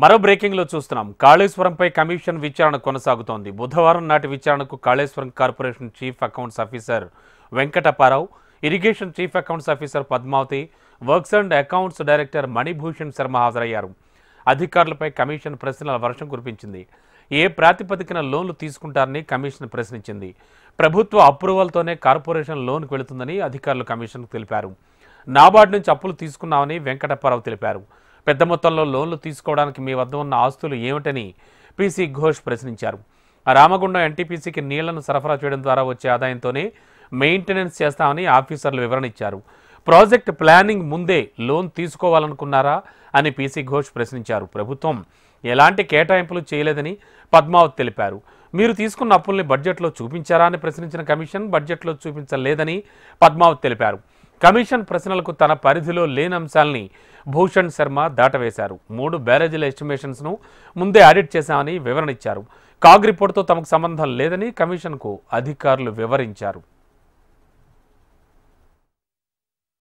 మరో బ్రేకింగ్ లో చూస్తున్నాం. కాళేశ్వరంపై కమిషన్ విచారణ కొనసాగుతోంది. బుధవారం నాటి విచారణకు Kaleshwaram corporation chief accounts officer Venkatapparao, irrigation chief accounts officer Padmavathi, works and accounts director Manibhushan Sharma హాజరయ్యారు. అధికారులపై కమిషన్ ప్రశ్నల వర్షం కురిపించింది. ఏ ప్రాతిపదికన లోన్లు తీసుకుంటారని కమిషన్ ప్రశ్నించింది. ప్రభుత్వ అప్రూవల్తోనే కార్పొరేషన్ లోన్కు వెళుతుందని అధికారులు కమిషన్కు తెలిపారు. నాబార్డు నుంచి అప్పులు తీసుకున్నామని వెంకటప్పారావు తెలిపారు. పెద్ద మొత్తంలో లోన్లు తీసుకోవడానికి మీ వద్ద ఉన్న ఆస్తులు ఏమిటని పీసీ ఘోష్ ప్రశ్నించారు. రామగుండం ఎన్టీపీసీకి నీళ్లను సరఫరా చేయడం ద్వారా వచ్చే ఆదాయంతోనే మెయింటెనెన్స్ చేస్తామని ఆఫీసర్లు వివరణ ఇచ్చారు. ప్రాజెక్ట్ ప్లానింగ్ ముందే లోన్ తీసుకోవాలనుకున్నారా అని పీసీ ఘోష్ ప్రశ్నించారు. ప్రభుత్వం ఎలాంటి కేటాయింపులు చేయలేదని పద్మావతి తెలిపారు. మీరు తీసుకున్న అప్పుల్ని బడ్జెట్లో చూపించారా అని ప్రశ్నించిన కమిషన్ బడ్జెట్లో చూపించలేదని పద్మావతి తెలిపారు. కమిషన్ ప్రశ్నలకు తన పరిధిలో లేని అంశాలని భూషణ్ శర్మ దాటవేశారు. 3 బ్యారేజీల ఎస్టిమేషన్స్ను ముందే ఆడిట్ చేశామని వివరణ ఇచ్చారు. కాగ్ రిపోర్టుతో తమకు సంబంధం లేదని కమిషన్కు అధికారులు వివరించారు.